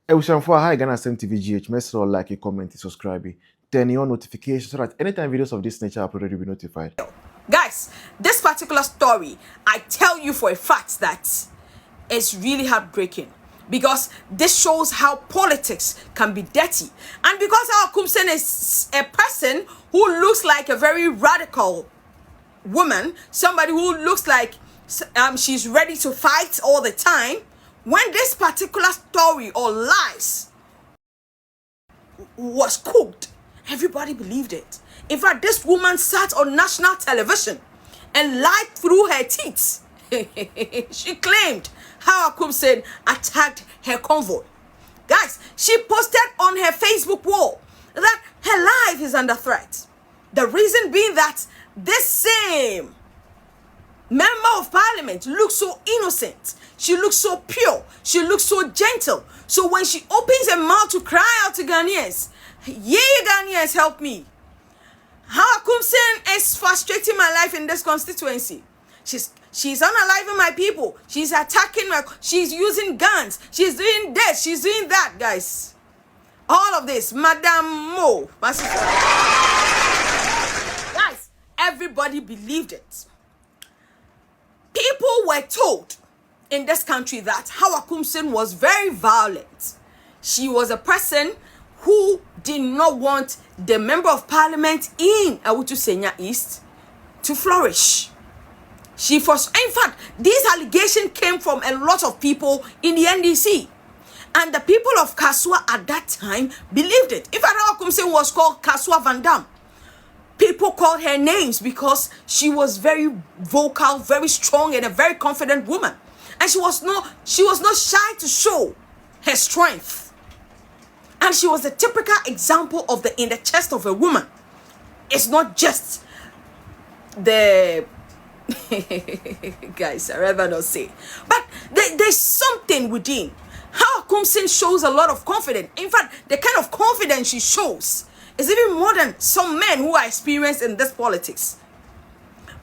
For hi Ghana TV GH, make sure like, comment, subscribe, turn on notifications so that anytime videos of this nature are uploaded, you'll be notified. Guys, this particular story, I tell you for a fact that it's really heartbreaking because this shows how politics can be dirty. And because Hawa Koomson is a person who looks like a very radical woman, somebody who looks like she's ready to fight all the time, when this particular story or lies was cooked, everybody believed it. In fact, this woman sat on national television and lied through her teeth. She claimed Hawa Koomson attacked her convoy. Guys, she posted on her Facebook wall that her life is under threat. The reason being that this same member of parliament looks so innocent. She looks so pure. She looks so gentle. So when she opens her mouth to cry out to Ghanaians, yeah, Ghanaians, help me. Hawa Koomson is frustrating my life in this constituency. She's unaliving my people. She's attacking she's using guns. She's doing this. She's doing that, guys. All of this, Madame Mo. Guys, everybody believed it. People were told in this country that Hawa Koomson was very violent. She was a person who did not want the member of parliament in Awutu Senya East to flourish. In fact, these allegations came from a lot of people in the NDC. And the people of Kasoa at that time believed it. In fact, Hawa Koomson was called Kasoa Van Dam. People called her names because she was very vocal, very strong, and a very confident woman. And she was not shy to show her strength. And she was a typical example of the in the chest of a woman. It's not just the guys, I'd rather not say. But there's something within. Hawa Koomson shows a lot of confidence. In fact, the kind of confidence she shows is even more than some men who are experienced in this politics.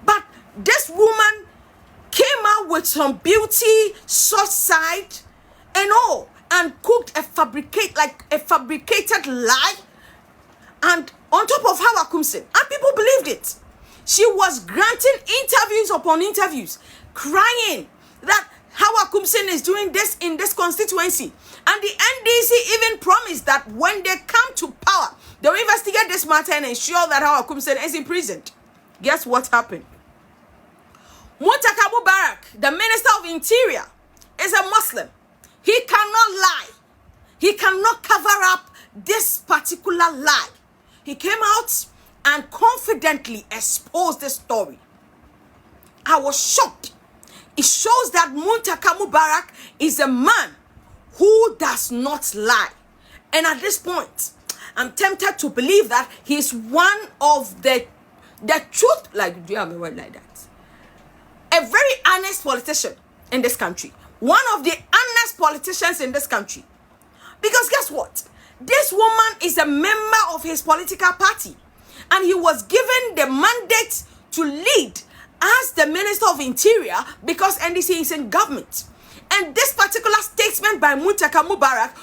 But this woman came out with some beauty, soft side, and all, and cooked a fabricated lie, and on top of Hawa Koomson, and people believed it. She was granting interviews upon interviews, crying that Hawa Koomson is doing this in this constituency. And the NDC even promised that when they come to power, they'll investigate this matter and ensure that Hawa Koomson is imprisoned. Guess what happened? Muntaka, the Minister of Interior, is a Muslim. He cannot lie. He cannot cover up this particular lie. He came out and confidently exposed the story. I was shocked. It shows that Muntaka is a man who does not lie. And at this point, I'm tempted to believe that he is one of the truth, like, do you have a word like that? A very honest politician in this country. One of the honest politicians in this country. Because guess what? This woman is a member of his political party. And he was given the mandate to lead as the Minister of Interior because NDC is in government. And this particular statement by Muntaka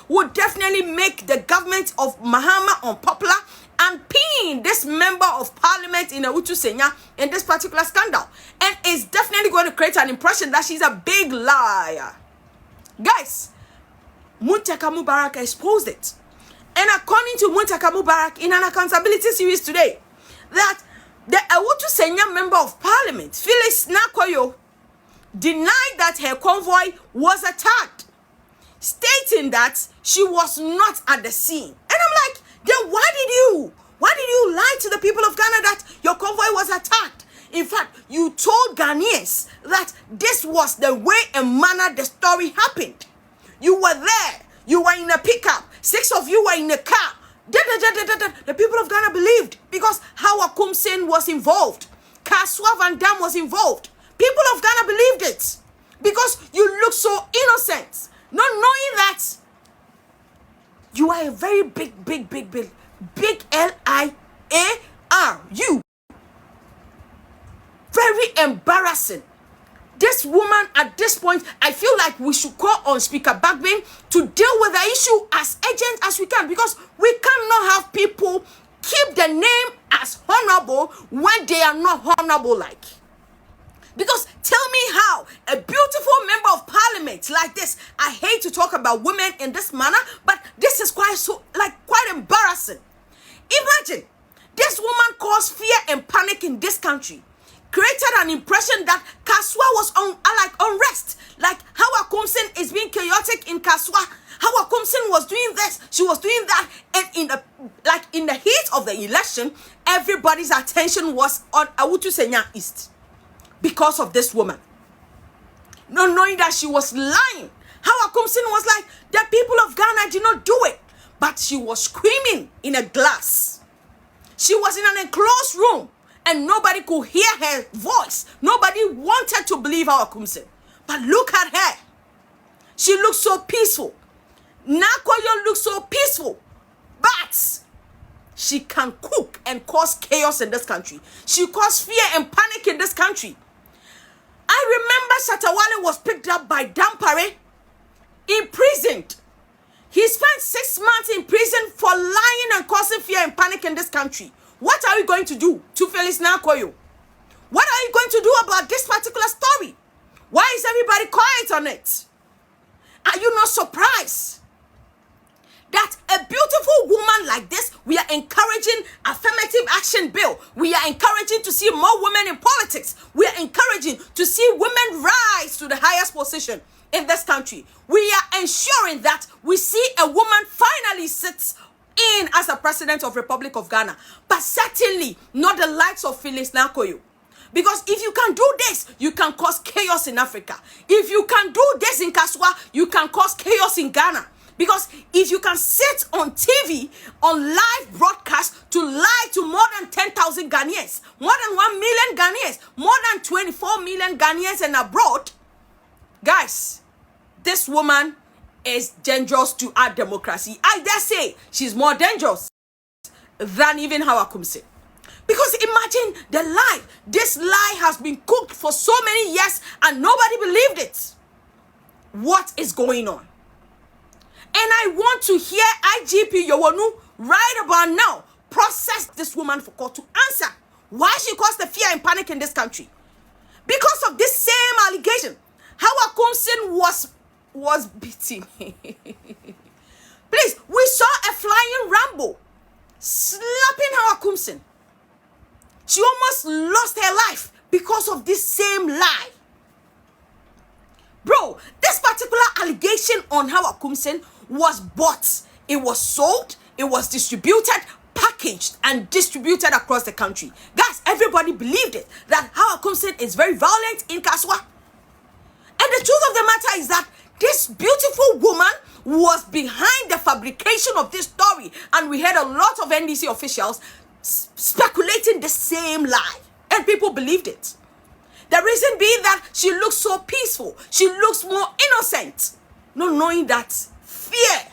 would definitely make the government of Mahama unpopular and pin this member of parliament in Awutu Senya in this particular scandal. And it's definitely going to create an impression that she's a big liar. Guys, Muntaka exposed it. And according to Muntaka in an accountability series today, that the Awutu Senya member of parliament, Phyllis Nakoyo, denied that her convoy was attacked, stating that she was not at the scene. And I'm like, then why did you lie to the people of Ghana that your convoy was attacked? In fact, you told Ghanaians that this was the way and manner the story happened. You were there. You were in a pickup. 6 of you were in a car. The people of Ghana believed because Hawa Koomson was involved. Kasoa Van Dam was involved. People of Ghana believed it because you look so innocent, not knowing that you are a very big liar. You. Very embarrassing. this woman at this point, I feel like we should call on Speaker Bagbin to deal with the issue as urgent as we can, because we cannot have people keep the name as honorable when they are not honorable like. Because tell me how a beautiful member of parliament like this, I hate to talk about women in this manner, but this is quite embarrassing. Imagine this woman caused fear and panic in this country, created an impression that Kasoa was unrest, like Hawa Koomson is being chaotic in Kasoa. Hawa Koomson was doing this, she was doing that, and in the heat of the election, everybody's attention was on Awutu Senya East because of this woman. Not knowing that she was lying. Hawa Koomson was like, the people of Ghana did not do it, but she was screaming in a glass. She was in an enclosed room and nobody could hear her voice. Nobody wanted to believe Hawa Koomson. But look at her. She looks so peaceful. Nakoyo looks so peaceful. But she can cook and cause chaos in this country. She caused fear and panic in this country. I remember Satawale was picked up by Dampare, imprisoned. He spent 6 months in prison for lying and causing fear and panic in this country. What are we going to do to Felix Nakoyo? What are you going to do about this particular story? Why is everybody quiet on it? Are you not surprised that a beautiful woman like this, we are encouraging affirmative action bill. We are encouraging to see more women in politics. We are encouraging to see women rise to the highest position in this country. We are ensuring that we see a woman finally sits in as a president of Republic of Ghana, but certainly not the likes of Felix Nakoyo. Because if you can do this, you can cause chaos in Africa. If you can do this in Kasoa, you can cause chaos in Ghana. Because if you can sit on TV, on live broadcast, to lie to more than 10,000 Ghanaians, more than 1 million Ghanaians, more than 24 million Ghanaians and abroad, guys, this woman is dangerous to our democracy. I dare say she's more dangerous than even Hawa Koomson. Because imagine the lie. This lie has been cooked for so many years and nobody believed it. What is going on? And I want to hear IGP Yowonu right about now process this woman for court to answer why she caused the fear and panic in this country. Because of this same allegation, Hawa Koomson was beaten. Please, we saw a flying Rambo slapping Hawa Koomson. She almost lost her life because of this same lie. Bro, this particular allegation on Hawa Koomson was bought. It was sold, it was distributed, packaged, and distributed across the country. Guys, everybody believed it, that Hawa Koomson is very violent in Kasoa. And the truth of the matter is that this beautiful woman was behind the fabrication of this story. And we had a lot of NDC officials speculating the same lie. And people believed it. The reason being that she looks so peaceful. She looks more innocent. Not knowing that fear.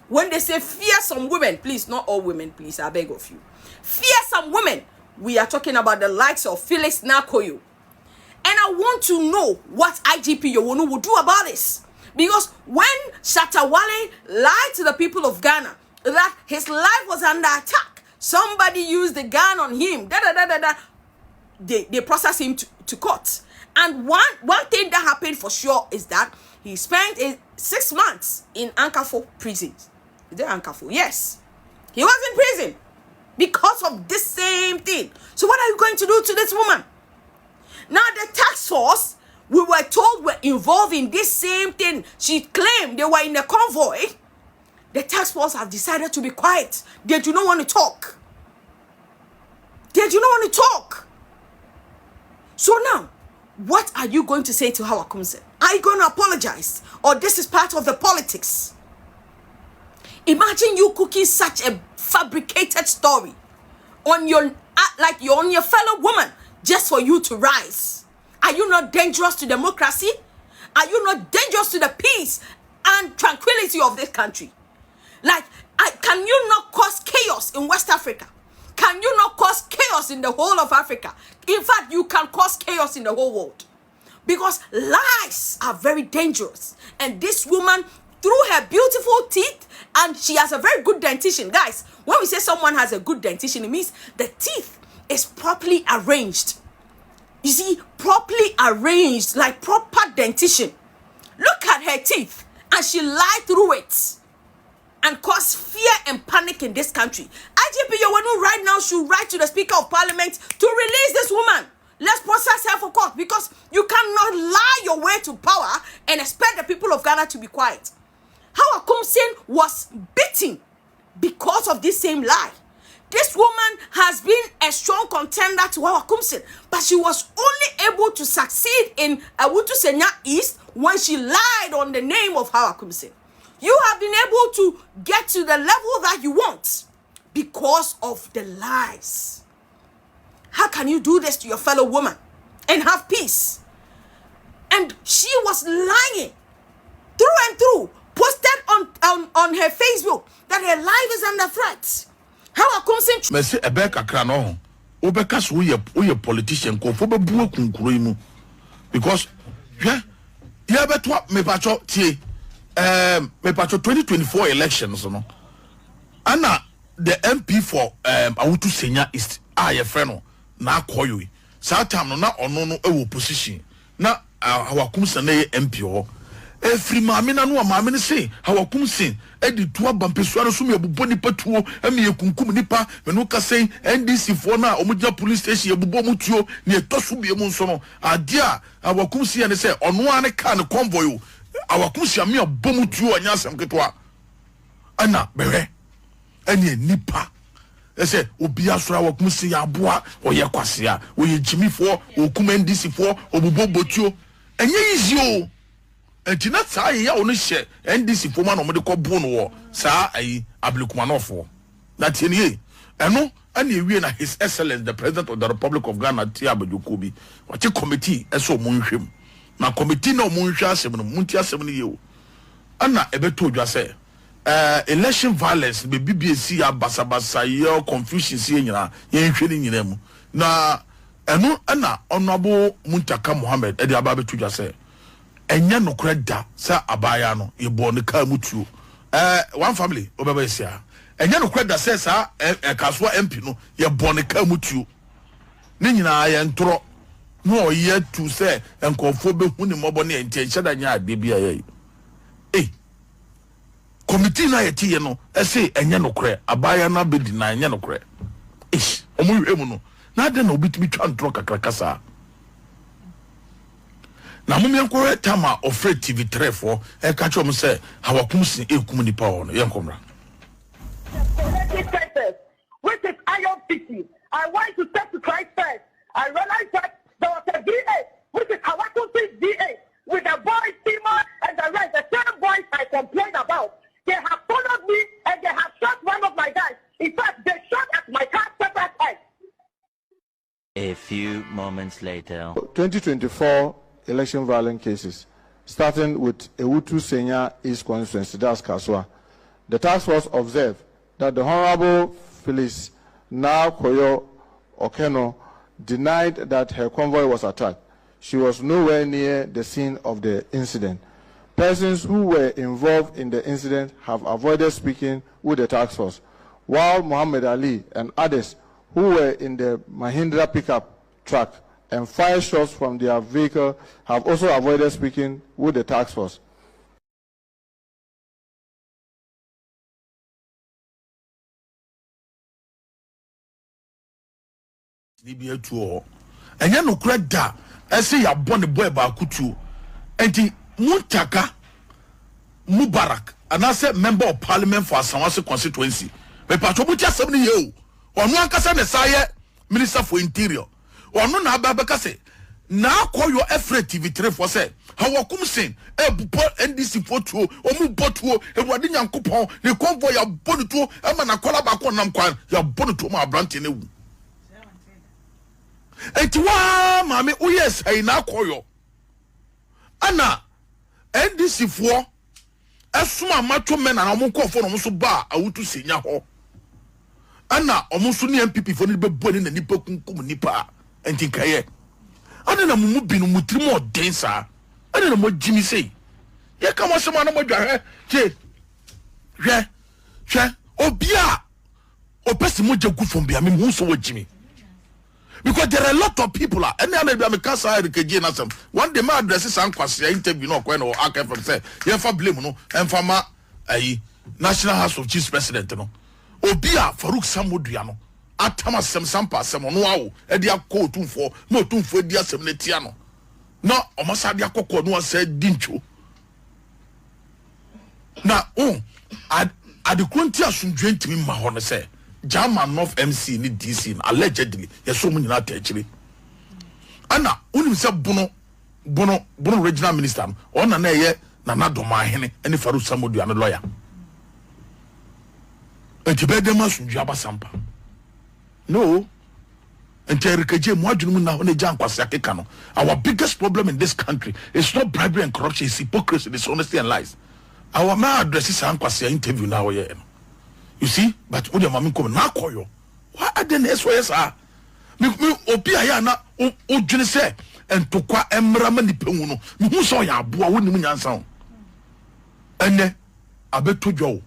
When they say fear some women, please, not all women, please, I beg of you. Fear some women. We are talking about the likes of Felix Nakoyo. And I want to know what IGP Yowonu will do about this. Because when Shatawale lied to the people of Ghana that his life was under attack, somebody used the gun on him, they processed him to court. And one thing that happened for sure is that he spent 6 months in Ankafo prison. Is there Ankafo? Yes. He was in prison because of this same thing. So what are you going to do to this woman? Now the task force, we were told, were involved in this same thing. She claimed they were in a convoy. The task force have decided to be quiet. They do not want to talk. They do not want to talk. So now, what are you going to say to Hawa Koomson? Are you going to apologize? Or this is part of the politics? Imagine you cooking such a fabricated story on your, like you're on your fellow woman, just for you to rise. Are you not dangerous to democracy? Are you not dangerous to the peace and tranquility of this country? Like, can you not cause chaos in West Africa? Can you not cause chaos in the whole of Africa? In fact, you can cause chaos in the whole world. because lies are very dangerous. And this woman, through her beautiful teeth, and she has a very good dentition. Guys, when we say someone has a good dentition, it means the teeth is properly arranged. You see, properly arranged, like proper dentition. Look at her teeth, and she lied through it and caused fear and panic in this country. IGP Yowanu right now should write to the Speaker of Parliament to release this woman. Let's process her for court, because you cannot lie your way to power and expect the people of Ghana to be quiet. Hawa Koomson was beaten because of this same lie. This woman has been a strong contender to Hawa Koomson, but she was only able to succeed in Awutu Senya East when she lied on the name of Hawa Koomson. You have been able to get to the level that you want because of the lies. How can you do this to your fellow woman and have peace? And she was lying through and through, posted on her Facebook that her life is under threat. Hawa Koomson. Mese ebeka krano obeka so we politician ko fo bebu akunkuro mu, because yeah beto me pacho tie me pacho 2024 elections no ana the MP for Awutu Senya East ye friend no na akoyo sa time no na ono no e opposition na Hawa Koomson na MP ho efri maame na no maame ne say Hawa Koomson edi to abampesuare so me abubo nipa tuo ame yekunkum nipa me no ka say NDC for na omugya police station abubo mutuo ne etoso bie mu nso no ade a Hawa Koomson ne say ono ane ka ne convoy o Hawa Koomson me abomu tuo anya asem ketwa ana bewe ene nipa ese obi asora Hawa Koomson ya aboa oye kwasea oye jimifo okum NDC for obubo botuo enye yizio Enti na saa ya onu hye NDC foma no mo de kobu no wo saa ayi ablekumanofo na tienie eno ana ewie na His Excellency the President of the Republic of Ghana tia abajokobi wache committee eso mo nhwem na committee na mo nhwe asem no munti asem no yewo ana ebeto odwa se election violence be BBC ya basabasa ye confusion si nyina ye nhwe ni nyina mu na eno ana honorable Muntaka Mohammed e de aba beto odwa se enya nokra da sa abaya no ye bo ne ka mutuo one family obeba sia enya nokra da se sa Kasoa MP no ye bo ne ka mutuo ne nyina ye ntoro no ye tu se enkofo be hu ne mobo ne entenche da nya ade bia ye committee na ye tie no ese enya nokra abaya na be di na enya nokra omu hwemu no na de na obitimi twa ntoro kakrakasa na mumyenko tama ofre TV3 for e ka chom se Hawa Koomson ekum nipa ho no yenkomra which is iron city. I want to step to Christ first. I realized that there was a VA, which is Hawa Koomson's VA, with the boys, Tima, and the rest, the same boys I complained about. They have followed me and they have shot one of my guys. In fact, they shot at my car separate head. A few moments later. 2024 election violence cases, starting with Awutu Senya East constituency, that's Kasoa. The task force observed that the Honorable Phyllis now Koyo Okeno denied that her convoy was attacked. She was nowhere near the scene of the incident. Persons who were involved in the incident have avoided speaking with the task force, while Muhammad Ali and others who were in the Mahindra pickup truck and fired shots from their vehicle have also avoided speaking with the task force. Enya no kura da ese ya bone boy ba kutu enti Muntaka Mubarak anase member of parliament for Asawase constituency me patro buti asem ne ye o onu ankasa ne saye minister for interior onu na ababeka se na akoyo efre TV3 for say Hawa Koomson ebupo NDC fotuo omu botuo ewade nyankopon ne convoy ya bonutuo ema na kola ba ko nam kwan ya bonutuo ma abrante ne wu enti wa mame uyes ai na akoyo ana NDC for esuma macho men na omo nkofo no so ba Awutu Senya ho ana omo so ne MPP for ne be boni na nipa kunkum nipa enti kaye ade na mumu bi no mutiri mo den saa ade na mo jimi sei ye ka mo sema na mo dwa hwe obia opesi mo jegu from bia me hu so wo jimi because there are a lot of people and then be am kasa Ayɛka na some one day my address is ankwase interview no kwen no akafam say ye fa blame no emfa ma ayi National House of Chiefs President no obia Farouk Samodua no atama sem sampa sem no awo e dia ko otumfo na otumfo e dia sem ne tia no na omasa dia kokko no asa dincho na ade kronti asundwe ntimi ma ho no say German North MC ni DC allegedly yeso mu nyina ta akire ana unim se bono regional minister no ona na ye na nadoma hene ene Farouk Samodua no lawyer entibede masundwe abasampa no Ayɛka mo adwunu mu na ho na gya nkwase akeka no our biggest problem in this country is not bribery and corruption, it's hypocrisy, dishonesty and lies. Our man addresses nkwase interview now here. You see, but when your mama come na koyo, why are the SOS are me obi aya na o dwene se entokwa emrama ni pewu no me hu so ya aboa woni mu nyansa ene abeto dwo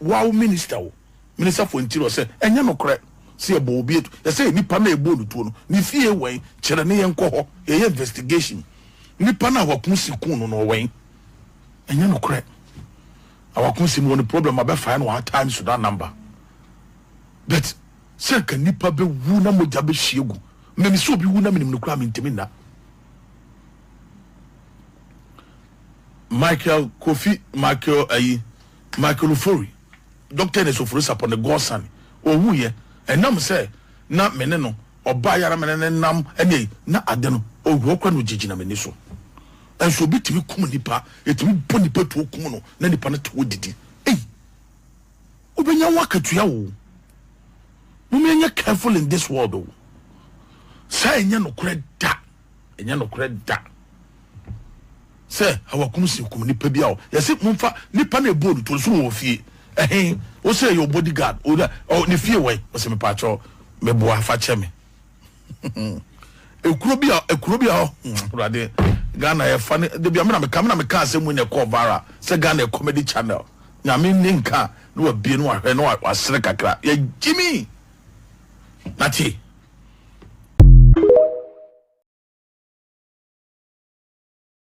wow minister for interior say enye no korre se ebo obi etu ya say nipa na ebo lutuo no ni fie wen kire ne yenko ho ye investigation nipa na Hawa Koomson kun no wen enye no korre Hawa Koomson no problem abe fine one time so that number but say kan nipa be wu na moja be hiegu me so bi wu na menim no kra me ntimi na Michael Ofori doctor is ofori upon the godson o wu ye enam say na mene no oba yara mene nam ene na ade no o hu okwa no gigina mene so enso bitimi kum nipa etimi bo nipa to kum no na nipa na to didi obenya wakatua wo mumenya careful in this world o say enya no kreda say Hawa Koomson kum nipa bia o yesi mumfa nipa na ebo to so wo fie o say your bodyguard o ni fie we o say me pacho me boa fa cheme ekuro bia rade Ghana e fa de bia me na me ka asemu ne call bara say Ghana comedy channel nya me ninka no abie no ahwe no asere kakra ya Jimmy nati